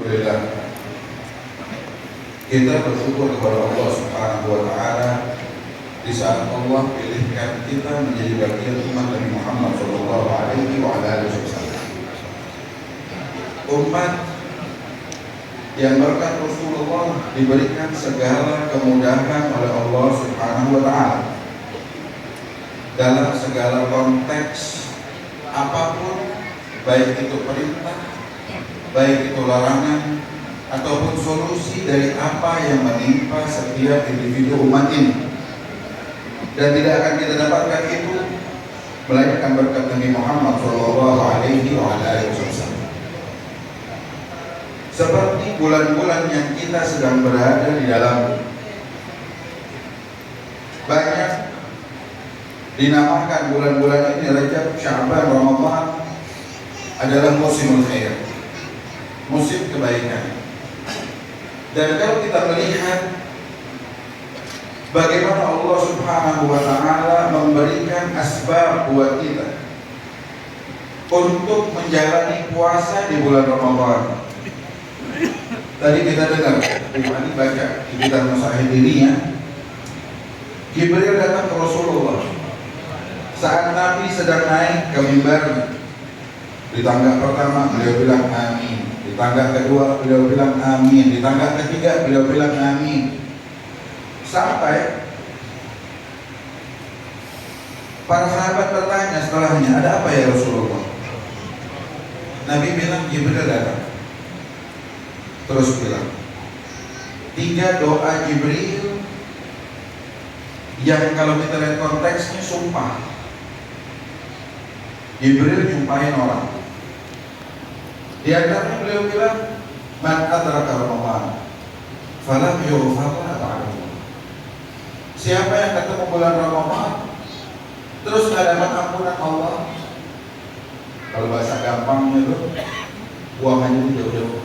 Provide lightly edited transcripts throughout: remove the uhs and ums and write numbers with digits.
Alhamdulillah, kita bersyukur kepada Allah Subhanahu wa Ta'ala di saat Allah pilihkan kita menjadi bagian umat Nabi Muhammad Shallallahu Alaihi Wasallam, umat yang berkat Rasulullah diberikan segala kemudahan oleh Allah Subhanahu wa Ta'ala dalam segala konteks apapun, baik itu perintah, baik itu larangan, ataupun solusi dari apa yang menimpa setiap individu umat ini. Dan tidak akan kita dapatkan itu melainkan berkat Nabi Muhammad Shallallahu Alaihi Wasallam. Seperti bulan-bulan yang kita sedang berada di dalam, banyak dinamakan bulan-bulan ini Rajab, Sya'ban, Ramadan adalah musimul khair, musim kebaikan. Dan kalau kita melihat bagaimana Allah Subhanahu wa Ta'ala memberikan asbab buat kita untuk menjalani puasa di bulan Ramadan. Tadi kita dengar, tadi baca di kitab Masahih dirinya, Jibril datang ke Rasulullah saat Nabi sedang naik ke mimbar. Di tangga pertama beliau bilang amin, di tangga kedua beliau bilang amin, di tangga ketiga beliau bilang amin, sampai para sahabat bertanya setelahnya, ada apa ya Rasulullah? Nabi bilang Jibril datang. Terus bilang 3 doa Jibril yang kalau kita lihat konteksnya sumpah. Jibril nyumpahin orang. Di antaranya beliau bilang, man adraka Ramadan falam yughfar lahu. Siapa yang ketemu bulan Ramadan terus nggak dapat ampunan Allah, kalau bahasa gampangnya itu buang aja jauh-jauh.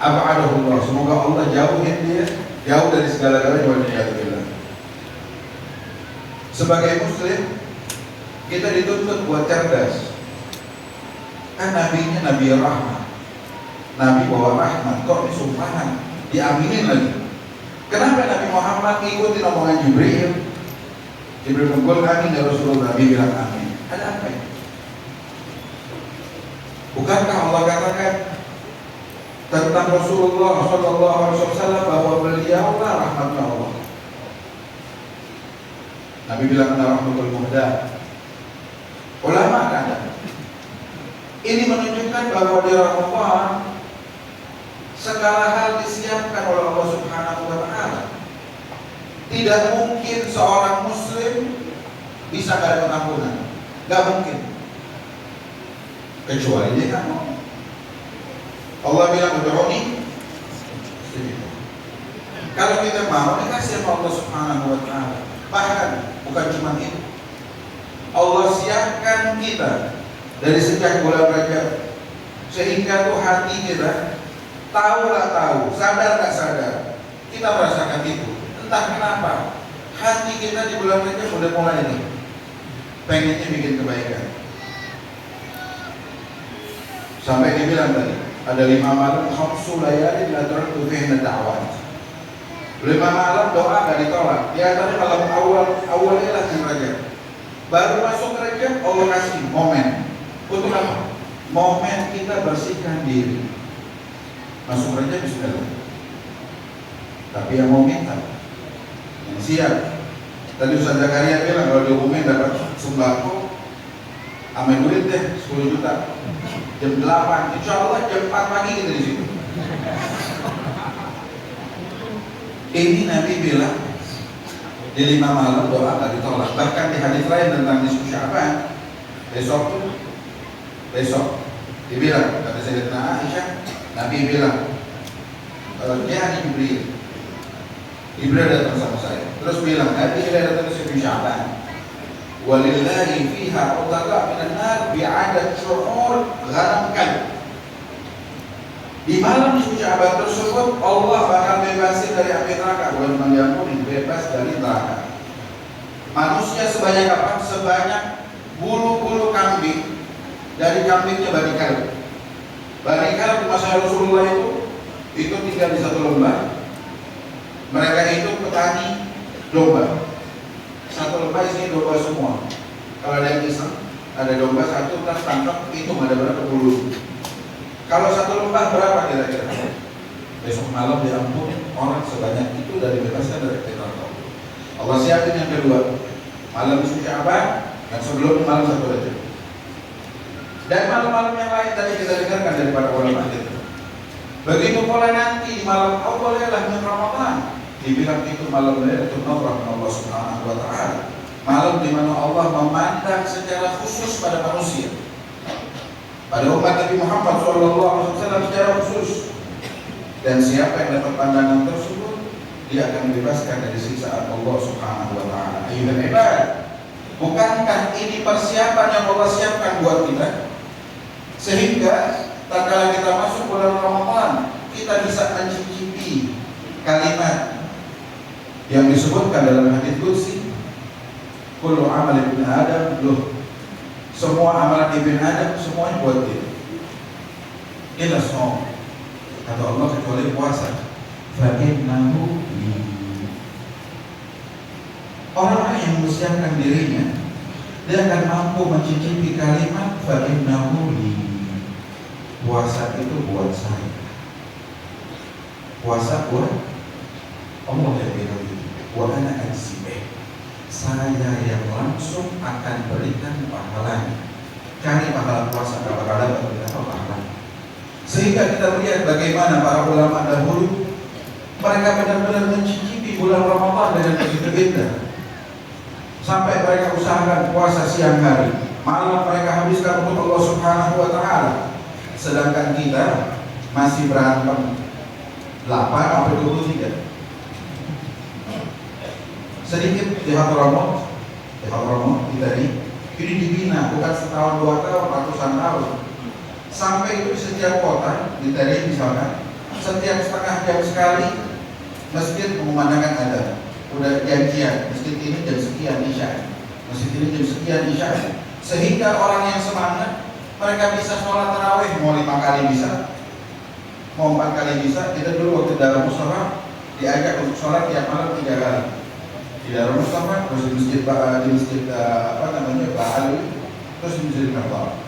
Ab'adahullah, semoga Allah jauhin dia, jauh dari segala-galanya. Waliyadzubillah. Sebagai muslim kita dituntut buat cerdas. Kan nabinya Nabi Rahmat, Nabi bawa rahmat, kok disumpahan, diaminin lagi. Kenapa Nabi Muhammad ngikutin omongan Jibril? Jibril menggol amin ya Rasulullah, Nabi bilang amin. Ada apa ya? Bukankah Allah katakan tentang Rasulullah Sallallahu Alaihi Wasallam bahwa beliaulah rahmatnya Allah? Nabi bilang ana rahmatul muhda. Ulama kata ini menunjukkan bahwa di Ramadan segala hal disiapkan oleh Allah Subhanahu wa Ta'ala. Tidak mungkin seorang muslim bisa gak ada pengampunan, gak mungkin, kecuali dia kan mau. Allah bilang ud'uni. Kalau kita mau dikasih Allah Subhanahu wa Ta'ala. Bahkan bukan cuma itu, Allah siapkan kita dari sejak bulan Rajab sehingga tuh hati kita tahu, sadar tak sadar kita merasakan itu. Entah kenapa hati kita di bulan Rajab udah mulai nih pengennya bikin kebaikan. Sampai dibilang tadi ada 5 malam khamsu layalin la turaddu fihinna da'awat. 5 malam doa gak ditolak. Di antara malam awalnya lah di Rajab. Baru masuk Rajab Allah kasih momen. Untuk apa? Momen kita bersihkan diri. Masuk Rajab bismillah. Tapi yang mau minta, yang siap. Tadi Ustaz Zakaria bilang kalau diumumin dapat sembako, amin duit deh 10 juta. Jam 8, insya Allah jam 4 pagi kita di situ. Ini Nabi bilang di 5 malam doa gak ditolak. Bahkan di hadis lain tentang nisfu Sya'ban, besok dibilang kata Sayyidatina Aisyah, Nabi bilang dia Jibril datang sama saya, terus bilang Nabi datang ke nisfu Sya'ban, walillahi fiha utaqa minan nar bi'adad syu'ur ghanam kalb. Di malam nisfu Sya'ban tersebut Allah bakal bebasin dari api neraka, bukan cuma diampuni, bebas dari neraka. Manusia sebanyak apa? Sebanyak bulu-bulu kambing dari kambingnya Bani Kalb. Bani Kalb di masa Rasulullah itu tinggal di satu lembah. Mereka itu petani domba. Satu lembah isinya domba semua. Kalau ada yang iseng, ada domba satu, tas tangkap, hitung ada berapa bulu. Kalau satu lembah berapa kira-kira? Besok malam diampuni orang sebanyak itu dari bebaskan dari neraka. Allah siapin yang kedua, malam Sya'ban dan sebelum malam satu Rajab. Dan malam-malam yang lain tadi kita dengarkan dari para ulama kita. Begitu pula nanti di malam awal min Ramadan, dibilang itu malam Lailatul Qadar Allah Subhanahu wa taala. Malam di mana Allah memandang secara khusus pada manusia. Pada umat Nabi Muhammad SAW secara khusus. Dan siapa yang dapat pandangan tersebut, dia akan dibebaskan dari siksaan Allah Subhanahu wa taala. Ayyuhal ibad, bukankah ini persiapan yang Allah siapkan buat kita? Sehingga tatkala kita masuk bulan Ramadan, kita bisa mencicipi kalimat yang disebutkan dalam hadis qudsi, kullu amal ibn Adam loh. Semua amalan ibn Adam semuanya buat dia. Illa shaum, kata Allah, kecuali puasa. Fa innahu li. Orang yang mempersiapkan dirinya, dia akan mampu mencicipi kalimat fa innahu li. Puasa itu buat saya. Puasa buat Allah yang bilang itu. Wa ana ajzibih. Saya yang langsung akan berikan pahalanya. Cari pahala puasa kalau ada berapa pahala. Sehingga kita lihat bagaimana para ulama dahulu mereka benar-benar mencicipi bulan Ramadan dengan begitu indah. Sampai mereka usahakan puasa siang hari, malam mereka habiskan untuk Allah Subhanahu wa taala. Sedangkan kita masih berantem 8 sampai 23. Sedikit di Hadramaut kita ini dibina bukan setahun 2 tahun, ratusan tahun. Sampai itu setiap kota di tadi misalkan setiap setengah jam sekali masjid mengumandangkan adzan. Udah janjian masjid ini jam sekian isya, masjid ini jam sekian isya, sehingga orang yang semangat mereka bisa sholat tarawih mau 5 kali bisa, mau 4 kali bisa. Kita dulu waktu Darul Mustafa diajak untuk sholat tiap malam 3 kali di Darul Mustafa, terus di masjid Ba'alwi, terus di masjid Merta.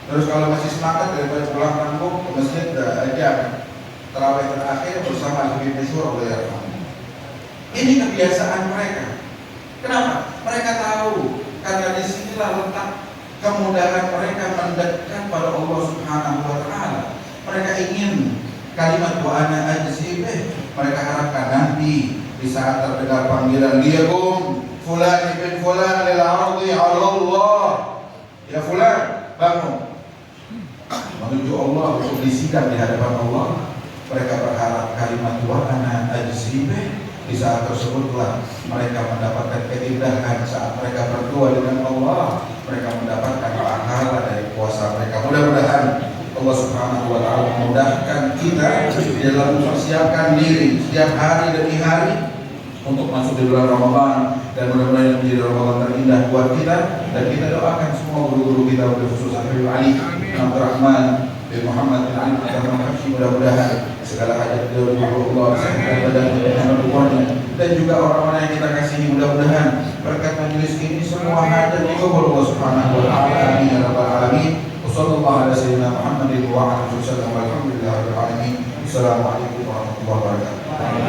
Terus kalau masih semangat daripada pulang kampung ke masjid aja tarawih terakhir bersama Habib Masyhur Allah. Ini kebiasaan mereka. Kenapa? Mereka tahu karena disinilah letak kemudahan mereka mendekat pada Allah Subhanahu wa taala. Mereka ingin kalimat wa ana ajzibih, mereka harapkan nanti di saat terdengar panggilan liyaqum fulan ibn fulan lil ardi 'ala Allah. Ya fulan, bangun. Menuju Allah untuk disidang di hadapan Allah. Mereka berharap kalimat wa ana ajzibih. Di saat tersebutlah mereka mendapatkan keindahan saat mereka berdua dengan Allah. Mereka mendapatkan pahala dari puasa mereka. Mudah-mudahan Allah Subhanahu wa taala memudahkan kita di dalam mempersiapkan diri setiap hari demi hari untuk masuk di bulan Ramadan, dan mudah-mudahan menjadi Ramadan terindah buat kita. Dan kita doakan semua guru-guru kita, khusus Habib Ali Abdul Rahman bin Muhammad bin Ali Al-Mahdi, mudah-mudahan segala hajat beliau Allah dan juga orang-orang yang kita kasihi, mudah-mudahan berkat majelis ini semua hajat dikabul Allah Subhanahu wa taala. Amin ya rabbal alamin. Wassallallahu ala sayyidina Muhammadin wa ala alihi wasallam. Walhamdulillahirabbil alamin. Assalamualaikum warahmatullahi wabarakatuh.